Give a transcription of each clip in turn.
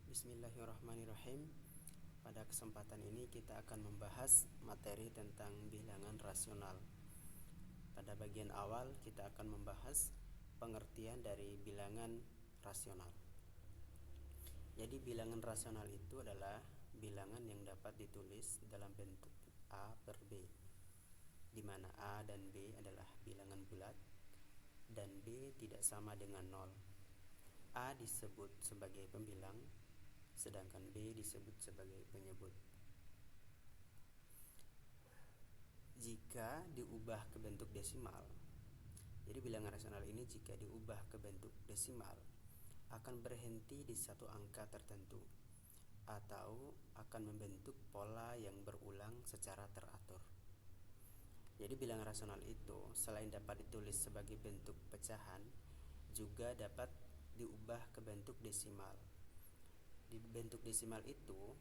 Bismillahirrahmanirrahim. Pada kesempatan ini kita akan membahas materi tentang bilangan rasional. Pada bagian awal kita akan membahas pengertian dari bilangan rasional. Jadi bilangan rasional itu adalah bilangan yang dapat ditulis dalam bentuk A per B, di mana A dan B adalah bilangan bulat dan B tidak sama dengan 0. A disebut sebagai pembilang, sedangkan B disebut sebagai penyebut. Jika diubah ke bentuk desimal, jadi bilangan rasional ini jika diubah ke bentuk desimal akan berhenti di satu angka tertentu atau akan membentuk pola yang berulang secara teratur. Jadi bilangan rasional itu selain dapat ditulis sebagai bentuk pecahan, juga dapat diubah ke bentuk desimal. Di bentuk desimal itu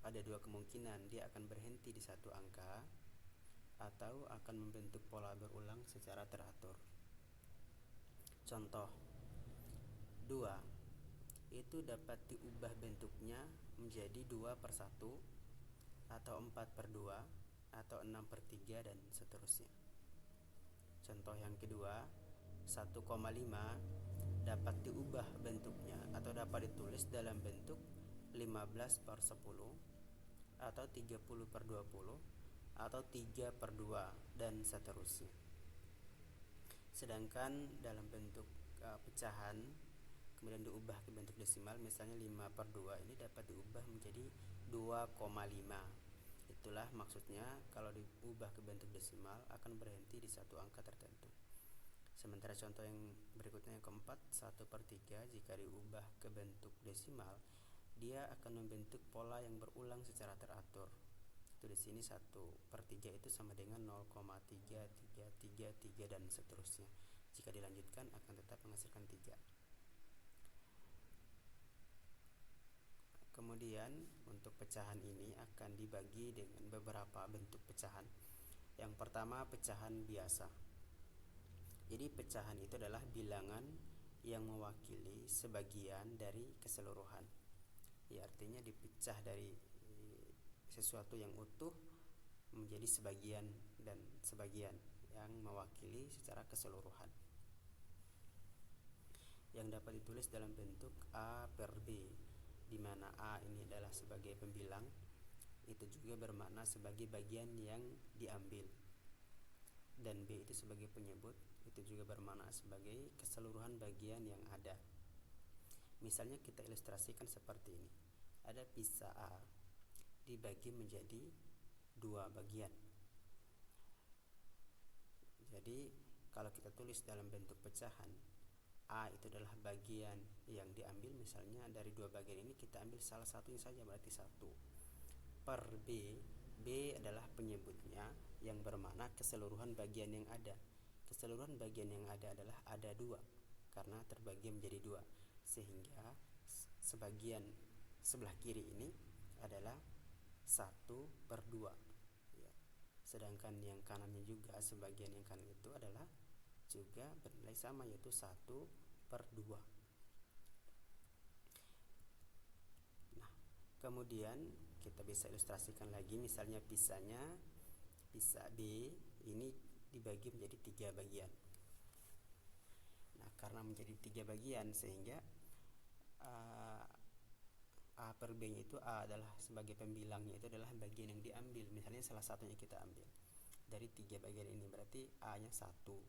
ada dua kemungkinan, dia akan berhenti di satu angka atau akan membentuk pola berulang secara teratur. Contoh 2 itu dapat diubah bentuknya menjadi 2/1 atau 4/2 atau 6/3 dan seterusnya. Contoh yang kedua, 1,5 dapat diubah bentuknya atau dapat ditulis dalam bentuk 15/10 atau 30/20 atau 3/2 dan seterusnya. Sedangkan dalam bentuk pecahan kemudian diubah ke bentuk desimal, misalnya 5/2 ini dapat diubah menjadi 2,5. Itulah maksudnya kalau diubah ke bentuk desimal akan berhenti di satu angka tertentu. Sementara contoh yang berikutnya yang keempat, 1/3 jika diubah ke bentuk desimal, dia akan membentuk pola yang berulang secara teratur. Itu di sini 1/3 itu sama dengan 0,3333 dan seterusnya. Jika dilanjutkan akan tetap menghasilkan 3. Kemudian untuk pecahan ini akan dibagi dengan beberapa bentuk pecahan. Yang pertama, pecahan biasa. Jadi pecahan itu adalah bilangan yang mewakili sebagian dari keseluruhan. Ya, artinya dipecah dari sesuatu yang utuh menjadi sebagian dan sebagian yang mewakili secara keseluruhan. Yang dapat ditulis dalam bentuk A per B, di mana A ini adalah sebagai pembilang, itu juga bermakna sebagai bagian yang diambil, dan B itu sebagai penyebut, itu juga bermakna sebagai keseluruhan bagian yang ada. Misalnya kita ilustrasikan seperti ini. Ada pizza A dibagi menjadi 2 bagian. Jadi kalau kita tulis dalam bentuk pecahan, A itu adalah bagian yang diambil, misalnya dari 2 bagian ini kita ambil salah satunya saja, berarti 1 per B. B adalah penyebutnya yang bermakna keseluruhan bagian yang ada. Keseluruhan bagian yang ada adalah ada 2 karena terbagi menjadi 2, sehingga sebagian sebelah kiri ini adalah 1/2 ya. Sedangkan yang kanannya juga, sebagian yang kanan itu adalah juga bernilai sama, yaitu 1/2. Nah, kemudian kita bisa ilustrasikan lagi, misalnya pizza B ini dibagi menjadi 3 bagian. Nah, karena menjadi 3 bagian sehingga A per B itu A adalah sebagai pembilangnya, itu adalah bagian yang diambil, misalnya salah satunya kita ambil dari 3 bagian ini, berarti A nya 1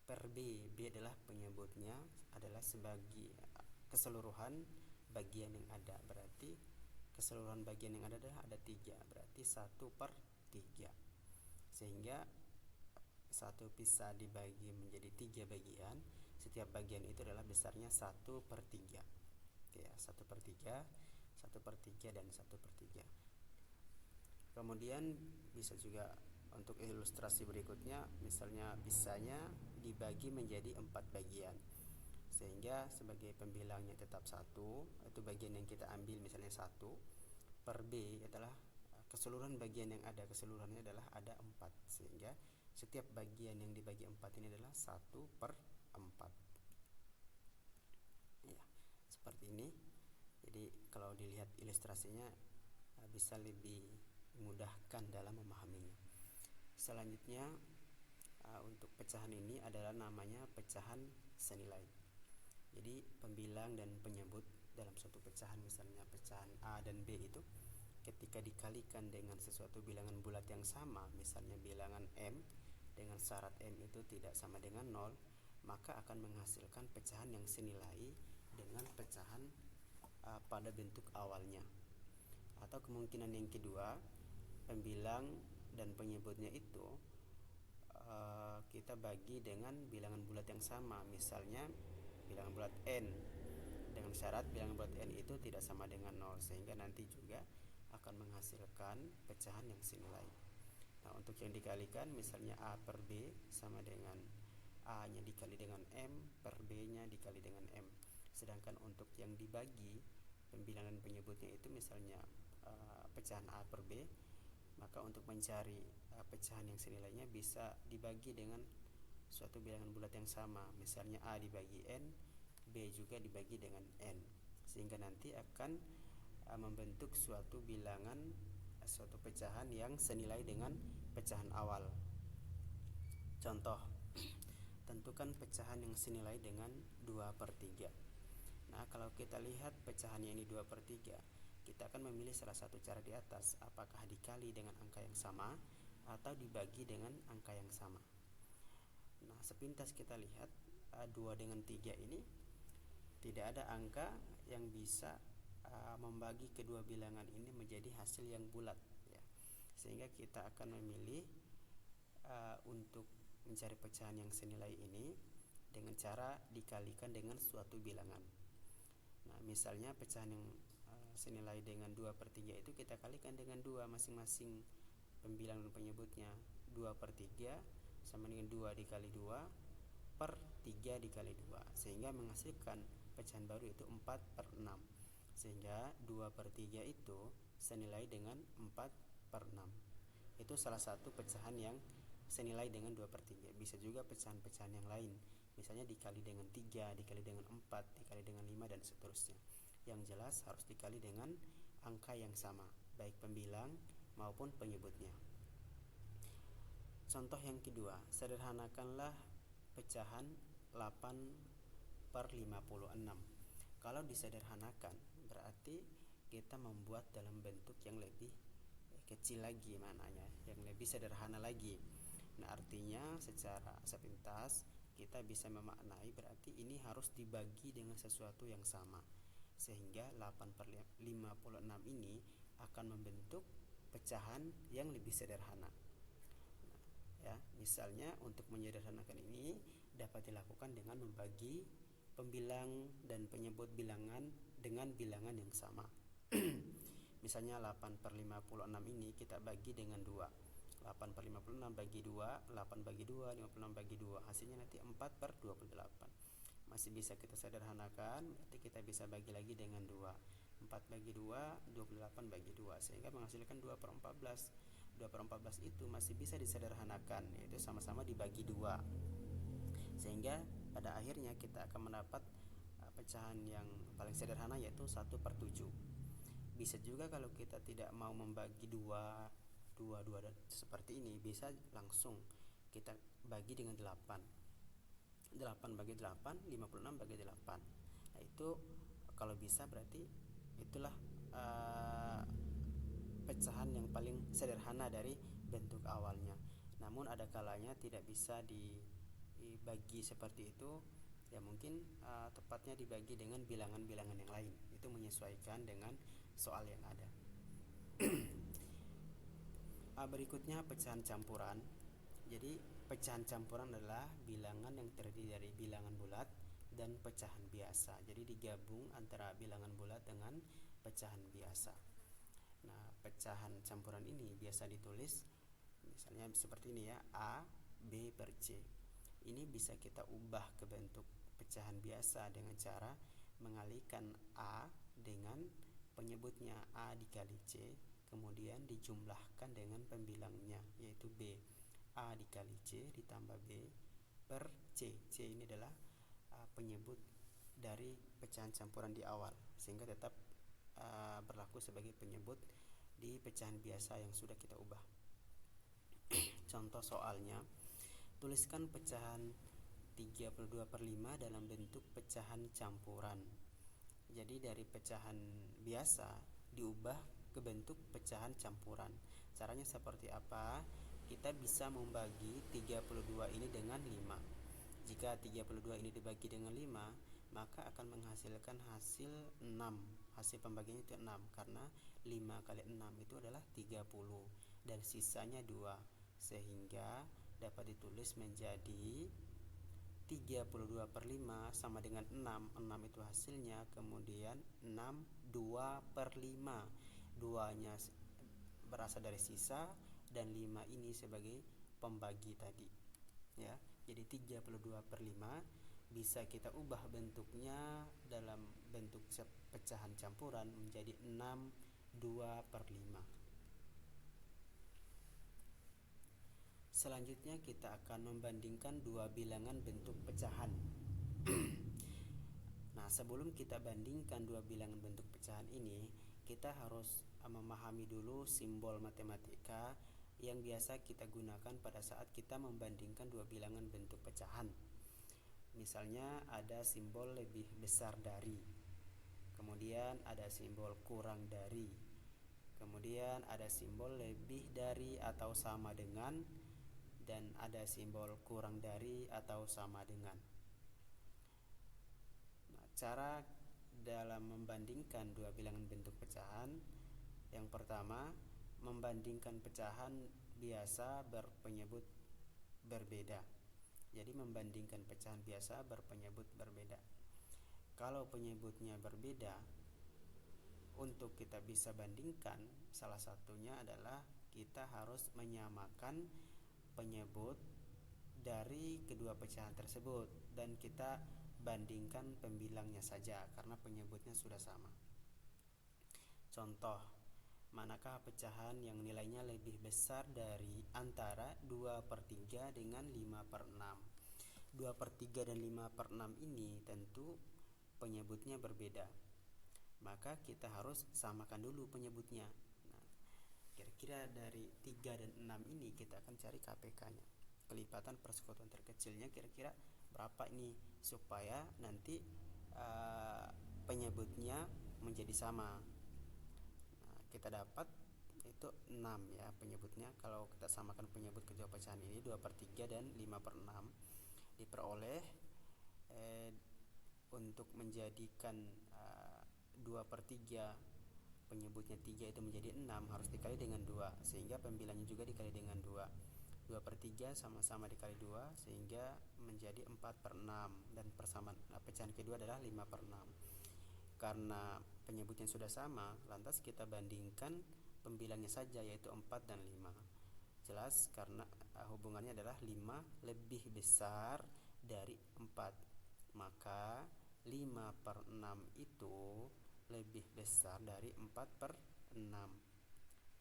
per B. B adalah penyebutnya, adalah sebagai keseluruhan bagian yang ada, berarti keseluruhan bagian yang ada adalah ada 3, berarti 1/3, sehingga satu pizza dibagi menjadi 3 bagian, setiap bagian itu adalah besarnya 1/3 ya, 1/3, 1/3 dan 1/3. Kemudian bisa juga untuk ilustrasi berikutnya, misalnya pizzanya dibagi menjadi 4 bagian, sehingga sebagai pembilangnya tetap 1, itu bagian yang kita ambil, misalnya 1 per B adalah keseluruhan bagian yang ada, keseluruhannya adalah ada 4, sehingga setiap bagian yang dibagi 4 ini adalah 1/4 ya, seperti ini. Jadi Jadi kalau dilihat ilustrasinya bisa lebih memudahkan dalam memahaminya. Selanjutnya untuk pecahan ini adalah namanya pecahan senilai. Jadi pembilang dan penyebut dalam suatu pecahan, misalnya pecahan A dan B itu ketika dikalikan dengan sesuatu bilangan bulat yang sama, misalnya bilangan M dengan syarat M itu tidak sama dengan 0, maka akan menghasilkan pecahan yang senilai dengan pecahan pada bentuk awalnya. Atau kemungkinan yang kedua, pembilang dan penyebutnya itu kita bagi dengan bilangan bulat yang sama, misalnya bilangan bulat N dengan syarat bilangan bulat N itu tidak sama dengan 0, sehingga nanti juga akan menghasilkan pecahan yang senilai. Nah, untuk yang dikalikan misalnya A per B sama dengan A nya dikali dengan M per B nya dikali dengan M. Sedangkan untuk yang dibagi pembilangan penyebutnya itu misalnya pecahan A per B, maka untuk mencari pecahan yang senilainya bisa dibagi dengan suatu bilangan bulat yang sama, misalnya A dibagi N, B juga dibagi dengan N, sehingga nanti akan membentuk suatu bilangan, suatu pecahan yang senilai dengan pecahan awal. Contoh, tentukan pecahan yang senilai dengan 2/3. Nah, kalau kita lihat pecahannya ini 2/3, kita akan memilih salah satu cara di atas, apakah dikali dengan angka yang sama atau dibagi dengan angka yang sama. Nah, sepintas kita lihat 2 dengan 3 ini tidak ada angka yang bisa membagi kedua bilangan ini menjadi hasil yang bulat, ya. Sehingga kita akan memilih untuk mencari pecahan yang senilai ini dengan cara dikalikan dengan suatu bilangan. Nah, misalnya pecahan yang senilai dengan 2/3 itu kita kalikan dengan 2 masing-masing pembilang dan penyebutnya. 2/3 sama dengan 2 dikali 2 per 3 dikali 2, sehingga menghasilkan pecahan baru itu 4/6. Sehingga 2/3 itu senilai dengan 4/6. Itu salah satu pecahan yang senilai dengan 2/3. Bisa juga pecahan-pecahan yang lain, misalnya dikali dengan 3, dikali dengan 4, dikali dengan 5 dan seterusnya. Yang jelas harus dikali dengan angka yang sama, baik pembilang maupun penyebutnya. Contoh yang kedua, sederhanakanlah pecahan 8/56. Kalau disederhanakan berarti kita membuat dalam bentuk yang lebih kecil lagi, mananya yang lebih sederhana lagi. Nah, artinya secara sepintas kita bisa memaknai berarti ini harus dibagi dengan sesuatu yang sama, sehingga 8/56 ini akan membentuk pecahan yang lebih sederhana. Ya, misalnya untuk menyederhanakan ini dapat dilakukan dengan membagi pembilang dan penyebut bilangan dengan bilangan yang sama. Misalnya 8/56 ini kita bagi dengan 2. 8/56 bagi 2, 8 bagi 2, 56 bagi 2. Hasilnya nanti 4/28. Masih bisa kita sederhanakan, berarti kita bisa bagi lagi dengan 2. 4 bagi 2, 28 bagi 2, sehingga menghasilkan 2/14. 2/14 itu masih bisa disederhanakan, yaitu sama-sama dibagi 2. Sehingga pada akhirnya kita akan mendapat pecahan yang paling sederhana, yaitu 1/7. Bisa juga kalau kita tidak mau membagi 2 seperti ini, bisa langsung kita bagi dengan 8. 8 bagi 8, 56 bagi 8. Nah, itu kalau bisa berarti itulah pecahan yang paling sederhana dari bentuk awalnya. Namun ada kalanya tidak bisa dibagi seperti itu, ya mungkin tepatnya dibagi dengan bilangan-bilangan yang lain. Itu menyesuaikan dengan soal yang ada. Berikutnya pecahan campuran. Jadi pecahan campuran adalah bilangan yang terdiri dari bilangan bulat dan pecahan biasa. Jadi digabung antara bilangan bulat dengan pecahan biasa. Nah, pecahan campuran ini biasa ditulis misalnya seperti ini ya, A B per C. Ini bisa kita ubah ke bentuk pecahan biasa dengan cara mengalihkan A dengan penyebutnya A dikali C, kemudian dijumlahkan dengan pembilangnya yaitu B. A dikali C ditambah B per C. C ini adalah penyebut dari pecahan campuran di awal, sehingga tetap berlaku sebagai penyebut di pecahan biasa yang sudah kita ubah. Contoh soalnya, tuliskan pecahan 32/5 dalam bentuk pecahan campuran. Jadi dari pecahan biasa diubah ke bentuk pecahan campuran. Caranya seperti apa? Kita bisa membagi 32 ini dengan 5. Jika 32 ini dibagi dengan 5, maka akan menghasilkan hasil 6. Hasil pembagiannya itu 6, karena 5 kali 6 itu adalah 30 dan sisanya 2, sehingga dapat ditulis menjadi 32/5 sama dengan 6. 6 itu hasilnya, kemudian 6 2/5. 2-nya berasal dari sisa dan 5 ini sebagai pembagi tadi. Ya, jadi 32/5 bisa kita ubah bentuknya dalam bentuk pecahan campuran menjadi 6 2/5. Selanjutnya kita akan membandingkan dua bilangan bentuk pecahan. Nah, sebelum kita bandingkan dua bilangan bentuk pecahan ini, kita harus memahami dulu simbol matematika yang biasa kita gunakan pada saat kita membandingkan dua bilangan bentuk pecahan. Misalnya ada simbol lebih besar dari, kemudian ada simbol kurang dari, kemudian ada simbol lebih dari atau sama dengan, dan ada simbol kurang dari atau sama dengan. Nah, cara dalam membandingkan dua bilangan bentuk pecahan, yang pertama, membandingkan pecahan biasa berpenyebut berbeda. Jadi membandingkan pecahan biasa berpenyebut berbeda. Kalau penyebutnya berbeda, untuk kita bisa bandingkan, salah satunya adalah kita harus menyamakan penyebut dari kedua pecahan tersebut dan kita bandingkan pembilangnya saja karena penyebutnya sudah sama. Contoh, manakah pecahan yang nilainya lebih besar dari antara 2/3 dengan 5/6? 2/3 dan 5/6 ini tentu penyebutnya berbeda. Maka kita harus samakan dulu penyebutnya. Kira-kira dari 3 dan 6 ini kita akan cari KPK-nya, kelipatan persekutuan terkecilnya kira-kira berapa ini, supaya nanti penyebutnya menjadi sama. Nah, kita dapat itu 6 ya penyebutnya. Kalau kita samakan penyebut kedua pecahan ini 2/3 dan 5/6, diperoleh untuk menjadikan 2/3 penyebutnya 3 itu menjadi 6 harus dikali dengan 2, sehingga pembilangnya juga dikali dengan 2. 2/3 sama-sama dikali 2 sehingga menjadi 4/6, dan persamaan pecahan kedua adalah 5/6. Karena penyebutnya sudah sama, lantas kita bandingkan pembilangnya saja, yaitu 4 dan 5. Jelas karena hubungannya adalah 5 lebih besar dari 4, maka 5/6 itu lebih besar dari 4/6.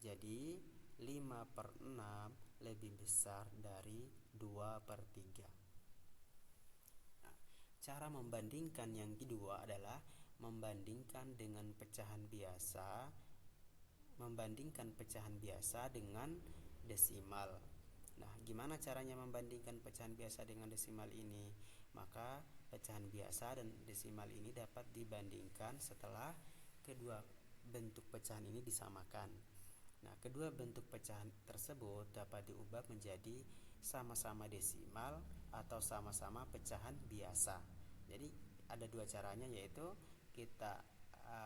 Jadi 5/6 lebih besar dari 2/3. Nah, cara membandingkan yang kedua adalah membandingkan dengan pecahan biasa, membandingkan pecahan biasa dengan desimal. Nah, gimana caranya membandingkan pecahan biasa dengan desimal ini? Maka pecahan biasa dan desimal ini dapat dibandingkan setelah kedua bentuk pecahan ini disamakan. Nah, kedua bentuk pecahan tersebut dapat diubah menjadi sama-sama desimal atau sama-sama pecahan biasa. Jadi ada dua caranya, yaitu kita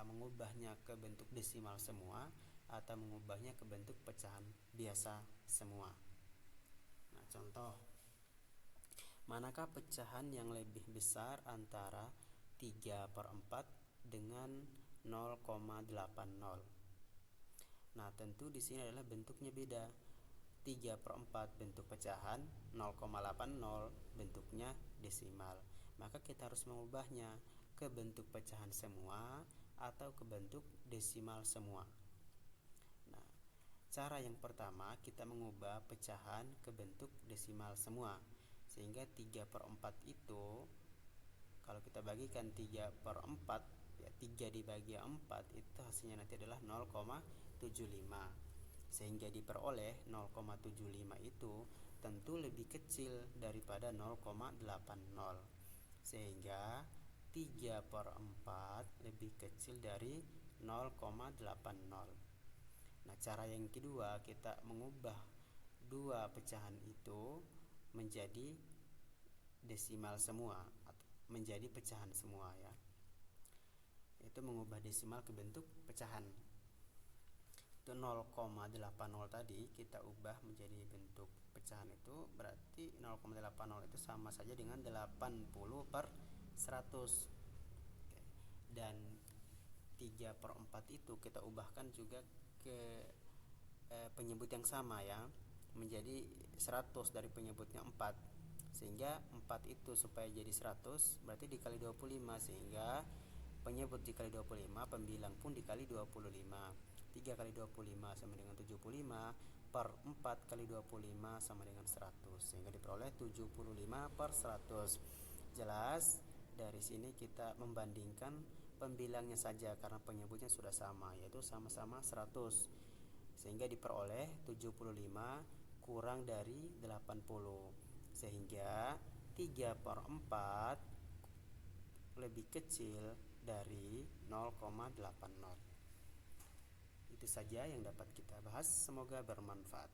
mengubahnya ke bentuk desimal semua atau mengubahnya ke bentuk pecahan biasa semua. Nah, contoh, manakah pecahan yang lebih besar antara 3/4 dengan 0,80? Nah, tentu di sini adalah bentuknya beda. 3/4 bentuk pecahan, 0,80 bentuknya desimal. Maka kita harus mengubahnya ke bentuk pecahan semua atau ke bentuk desimal semua. Nah, cara yang pertama kita mengubah pecahan ke bentuk desimal semua, sehingga 3/4 itu kalau kita bagikan 3/4 ya 3 dibagi 4 itu hasilnya nanti adalah 0,75. Sehingga diperoleh 0,75 itu tentu lebih kecil daripada 0,80. Sehingga 3/4 lebih kecil dari 0,80. Nah, cara yang kedua kita mengubah dua pecahan itu menjadi desimal semua atau menjadi pecahan semua ya. Itu mengubah desimal ke bentuk pecahan. Itu 0,80 tadi kita ubah menjadi bentuk pecahan, itu berarti 0,80 itu sama saja dengan 80/100. Dan 3/4 itu kita ubahkan juga ke penyebut yang sama ya, menjadi 100 dari penyebutnya 4. Sehingga 4 itu supaya jadi 100 berarti dikali 25, sehingga penyebut dikali 25, pembilang pun dikali 25. 3 kali 25 sama dengan 75, per 4 kali 25 sama dengan 100, sehingga diperoleh 75/100. Jelas dari sini kita membandingkan pembilangnya saja karena penyebutnya sudah sama, yaitu sama-sama 100, sehingga diperoleh 75 kurang dari 80, sehingga 3/4 lebih kecil dari 0,80. Itu saja yang dapat kita bahas, semoga bermanfaat.